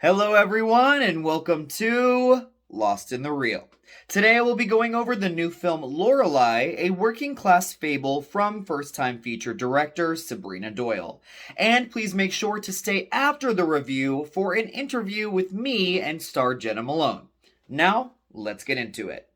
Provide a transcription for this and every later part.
Hello, everyone, and welcome to Lost in the Reel. Today, I will be going over the new film Lorelei, a working class fable from first time feature director Sabrina Doyle. And please make sure to stay after the review for an interview with me and star Jena Malone. Now, let's get into it.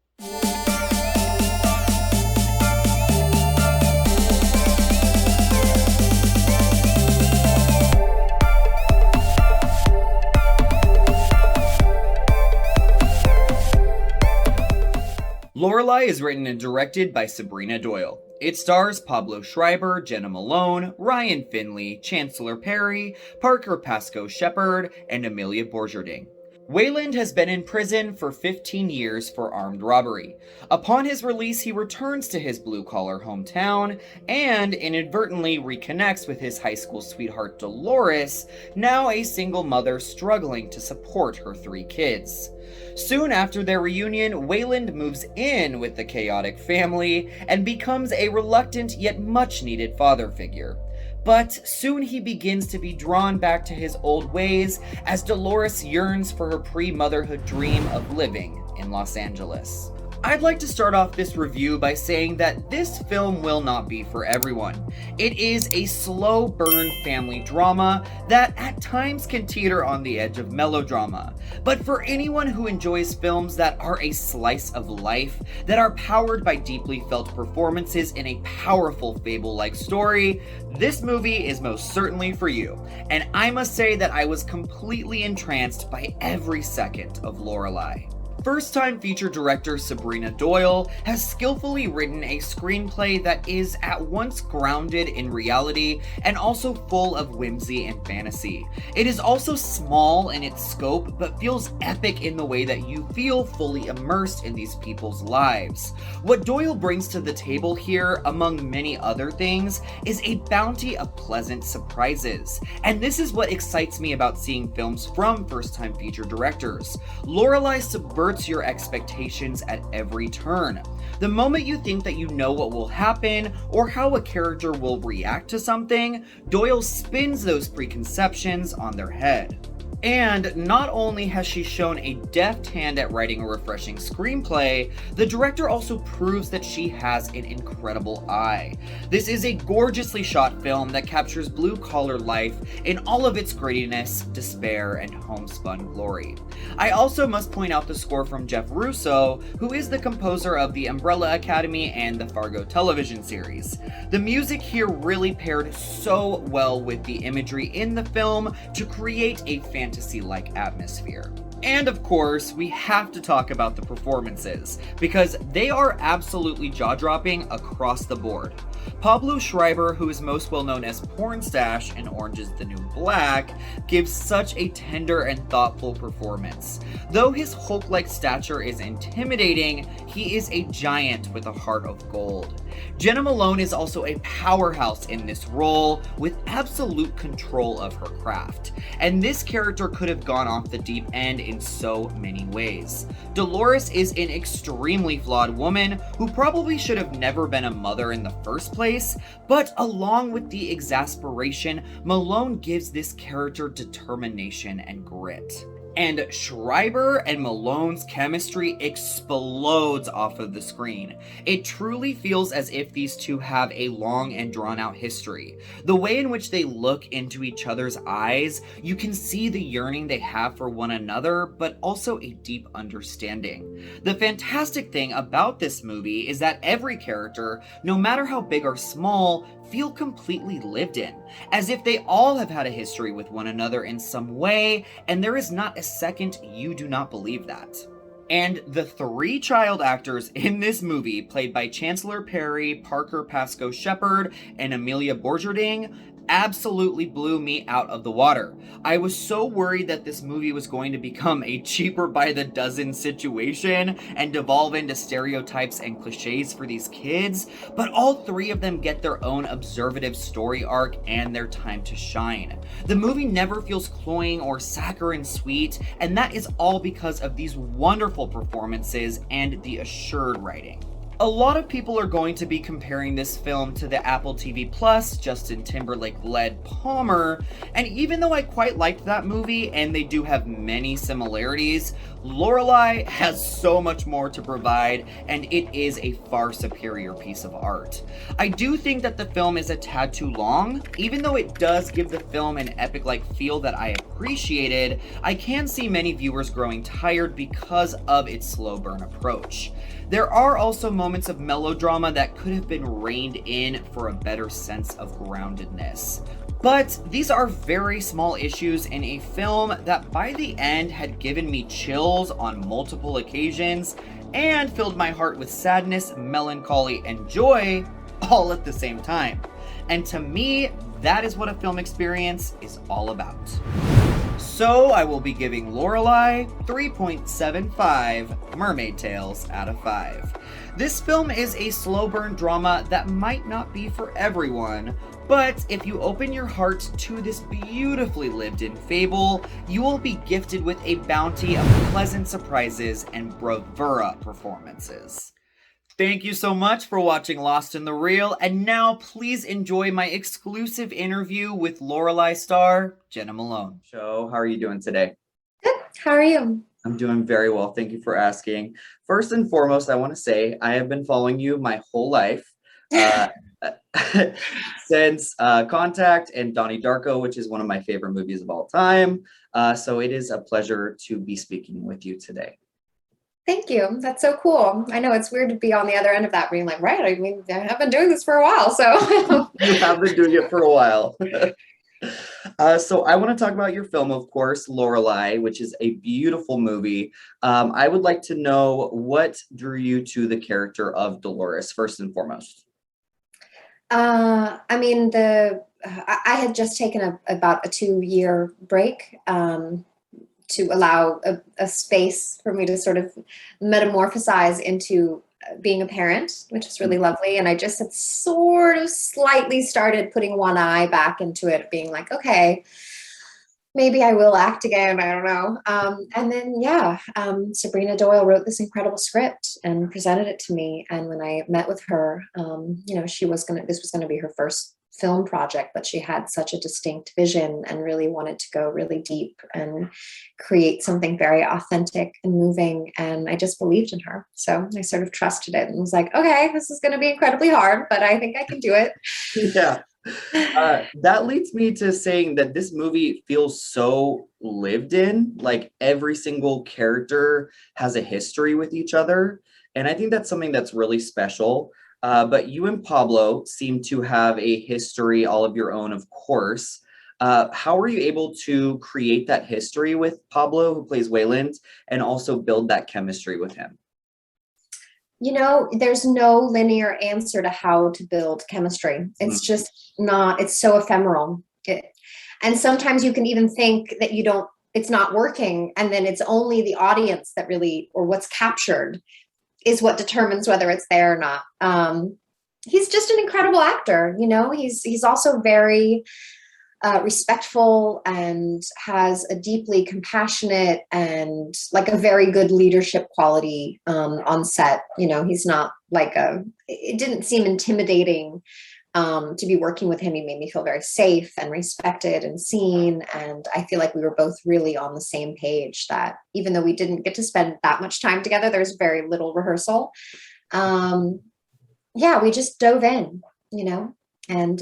Lorelei is written and directed by Sabrina Doyle. It stars Pablo Schreiber, Jena Malone, Ryan Finley, Chancellor Perry, Parker Pascoe-Shepard, and Amelia Bourjarding. Wayland has been in prison for 15 years for armed robbery. Upon his release, he returns to his blue-collar hometown and inadvertently reconnects with his high school sweetheart Dolores, now a single mother struggling to support her 3 kids. Soon after their reunion, Wayland moves in with the chaotic family and becomes a reluctant yet much-needed father figure. But soon he begins to be drawn back to his old ways as Dolores yearns for her pre-motherhood dream of living in Los Angeles. I'd like to start off this review by saying that this film will not be for everyone. It is a slow burn family drama that at times can teeter on the edge of melodrama. But for anyone who enjoys films that are a slice of life, that are powered by deeply felt performances in a powerful fable-like story, this movie is most certainly for you. And I must say that I was completely entranced by every second of Lorelei. First-time feature director Sabrina Doyle has skillfully written a screenplay that is at once grounded in reality and also full of whimsy and fantasy. It is also small in its scope, but feels epic in the way that you feel fully immersed in these people's lives. What Doyle brings to the table here, among many other things, is a bounty of pleasant surprises. And this is what excites me about seeing films from first-time feature directors. Lorelei subverts your expectations at every turn. The moment you think that you know what will happen or how a character will react to something, Doyle spins those preconceptions on their head. And not only has she shown a deft hand at writing a refreshing screenplay, the director also proves that she has an incredible eye. This is a gorgeously shot film that captures blue-collar life in all of its grittiness, despair, and homespun glory. I also must point out the score from Jeff Russo, who is the composer of The Umbrella Academy and the Fargo television series. The music here really paired so well with the imagery in the film to create a fantasy-like atmosphere. And of course, we have to talk about the performances, because they are absolutely jaw-dropping across the board. Pablo Schreiber, who is most well known as Pornstache in Orange is the New Black, gives such a tender and thoughtful performance. Though his Hulk-like stature is intimidating, he is a giant with a heart of gold. Jena Malone is also a powerhouse in this role, with absolute control of her craft. And this character could have gone off the deep end in so many ways. Dolores is an extremely flawed woman who probably should have never been a mother in the first place, but along with the exasperation, Malone gives this character determination and grit. And Schreiber and Malone's chemistry explodes off of the screen. It truly feels as if these two have a long and drawn-out history. The way in which they look into each other's eyes, you can see the yearning they have for one another, but also a deep understanding. The fantastic thing about this movie is that every character, no matter how big or small, feel completely lived in, as if they all have had a history with one another in some way, and there is not a second you do not believe that. And the 3 child actors in this movie, played by Chancellor Perry, Parker Pascoe-Shepard, and Amelia Bourjarding, absolutely blew me out of the water. I was so worried that this movie was going to become a cheaper by the dozen situation and devolve into stereotypes and cliches for these kids, but all 3 of them get their own observative story arc and their time to shine. The movie never feels cloying or saccharine sweet, and that is all because of these wonderful performances and the assured writing. A lot of people are going to be comparing this film to the Apple TV Plus Justin Timberlake led Palmer, and even though I quite liked that movie and they do have many similarities, Lorelei has so much more to provide and it is a far superior piece of art. I do think that the film is a tad too long. Even though it does give the film an epic-like feel that I appreciated, I can see many viewers growing tired because of its slow burn approach. There are also moments of melodrama that could have been reined in for a better sense of groundedness. But these are very small issues in a film that by the end had given me chills on multiple occasions and filled my heart with sadness, melancholy, and joy all at the same time. And to me, that is what a film experience is all about. So I will be giving Lorelei 3.75 mermaid tails out of 5. This film is a slow burn drama that might not be for everyone, but if you open your heart to this beautifully lived in fable, you will be gifted with a bounty of pleasant surprises and bravura performances. Thank you so much for watching Lost in the Reel, and now please enjoy my exclusive interview with Lorelei star Jena Malone. How are you doing today? Good. How are you? I'm doing very well. Thank you for asking. First and foremost, I want to say I have been following you my whole life. Since Contact and Donnie Darko, which is one of my favorite movies of all time. So it is a pleasure to be speaking with you today. Thank you. That's so cool. I know it's weird to be on the other end of that being like, right, I mean, I've been doing this for a while, so. You have been doing it for a while. So I want to talk about your film, of course, Lorelei, which is a beautiful movie. I would like to know what drew you to the character of Dolores, first and foremost. I mean, I had just taken about a 2-year break to allow a space for me to sort of metamorphosize into being a parent, which is really lovely. And I just had sort of slightly started putting one eye back into it, being like, okay, maybe I will act again. I don't know. And then, Sabrina Doyle wrote this incredible script and presented it to me. And when I met with her, this was going to be her first film project, but she had such a distinct vision and really wanted to go really deep and create something very authentic and moving. And I just believed in her. So I sort of trusted it and was like, okay, this is going to be incredibly hard, but I think I can do it. Yeah. That leads me to saying that this movie feels so lived in, like every single character has a history with each other. And I think that's something that's really special. But you and Pablo seem to have a history all of your own, of course. How were you able to create that history with Pablo, who plays Wayland, and also build that chemistry with him? There's no linear answer to how to build chemistry. It's just not, it's so ephemeral. And sometimes you can even think that it's not working. And then it's only the audience that really, or what's captured is what determines whether it's there or not. He's just an incredible actor. He's also very respectful and has a deeply compassionate and like a very good leadership quality on set. He's not it didn't seem intimidating to be working with him. He made me feel very safe and respected and seen. And I feel like we were both really on the same page, that even though we didn't get to spend that much time together, there's very little rehearsal. We just dove in, and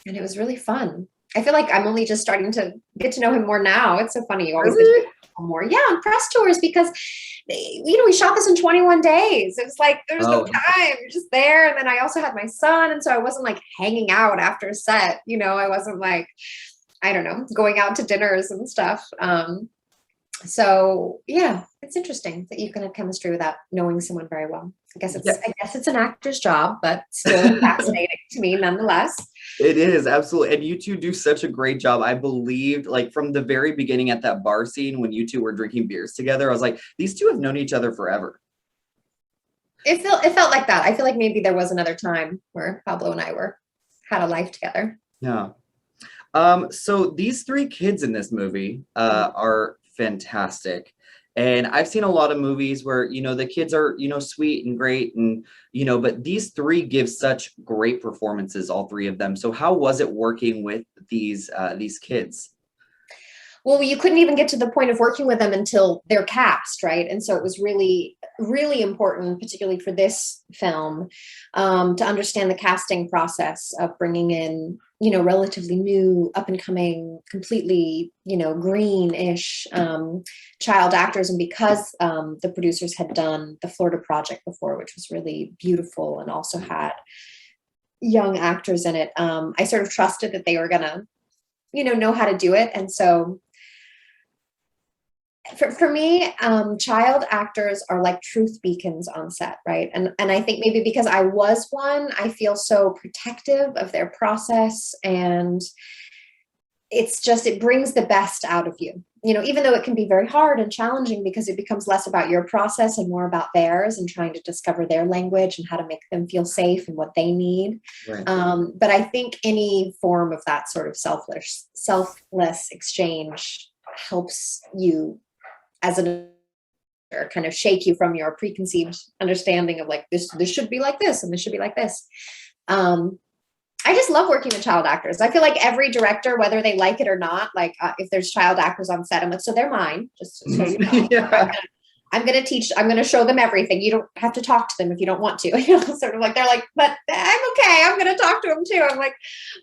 it was really fun. I feel like I'm only just starting to get to know him more now. It's so funny. You always get to know him more. Yeah, on press tours, because we shot this in 21 days. It was like, there was no time. You're just there. And then I also had my son. And so I wasn't like hanging out after a set. I wasn't like, I don't know, going out to dinners and stuff. So yeah, it's interesting that you can have chemistry without knowing someone very well. I guess it's an actor's job, but still fascinating to me nonetheless. It is, absolutely. And you two do such a great job. I believed, like, from the very beginning at that bar scene when you two were drinking beers together, I was like, these two have known each other forever. It felt like that. I feel like maybe there was another time where Pablo and I had a life together. Yeah. So these three kids in this movie are fantastic. And I've seen a lot of movies where, the kids are, sweet and great and, but these three give such great performances, all three of them. So how was it working with these kids? Well, you couldn't even get to the point of working with them until they're cast, right? And so it was really, really important, particularly for this film, to understand the casting process of bringing in, relatively new, up and coming, completely, greenish child actors. And because the producers had done the Florida Project before, which was really beautiful and also had young actors in it, I sort of trusted that they were gonna, know how to do it. And so for me, child actors are like truth beacons on set, right? And I think maybe because I was one, I feel so protective of their process, and it brings the best out of you. Even though it can be very hard and challenging because it becomes less about your process and more about theirs and trying to discover their language and how to make them feel safe and what they need. Right. But I think any form of that sort of selfless exchange helps you as an kind of shake you from your preconceived understanding of like this should be like this and this should be like this. I just love working with child actors. I feel like every director, whether they like it or not, like if there's child actors on set, I'm like, so they're mine. Just so you know. Yeah. I'm going to show them everything. You don't have to talk to them if you don't want to. Sort of like, they're like, but I'm okay. I'm going to talk to them too. I'm like,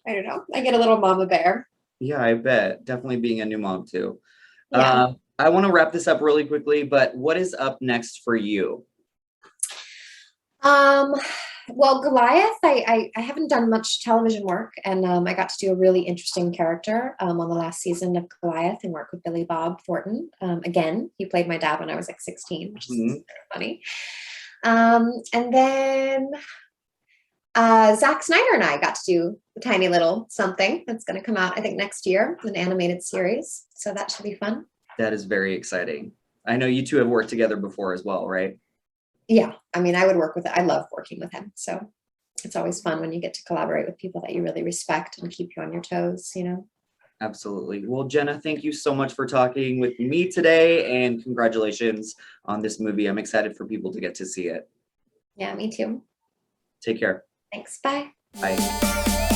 I don't know. I get a little mama bear. Yeah, I bet. Definitely being a new mom too. Yeah. I want to wrap this up really quickly, but what is up next for you? Well, Goliath, I haven't done much television work, and I got to do a really interesting character on the last season of Goliath and work with Billy Bob Thornton. Again, he played my dad when I was like 16, which is kind of funny. And then Zack Snyder and I got to do a tiny little something that's going to come out, I think, next year, an animated series. So that should be fun. That is very exciting. I know you two have worked together before as well, right? Yeah, I mean, I love working with him. So it's always fun when you get to collaborate with people that you really respect and keep you on your toes, Absolutely. Well, Jena, thank you so much for talking with me today, and congratulations on this movie. I'm excited for people to get to see it. Yeah, me too. Take care. Thanks. Bye. Bye.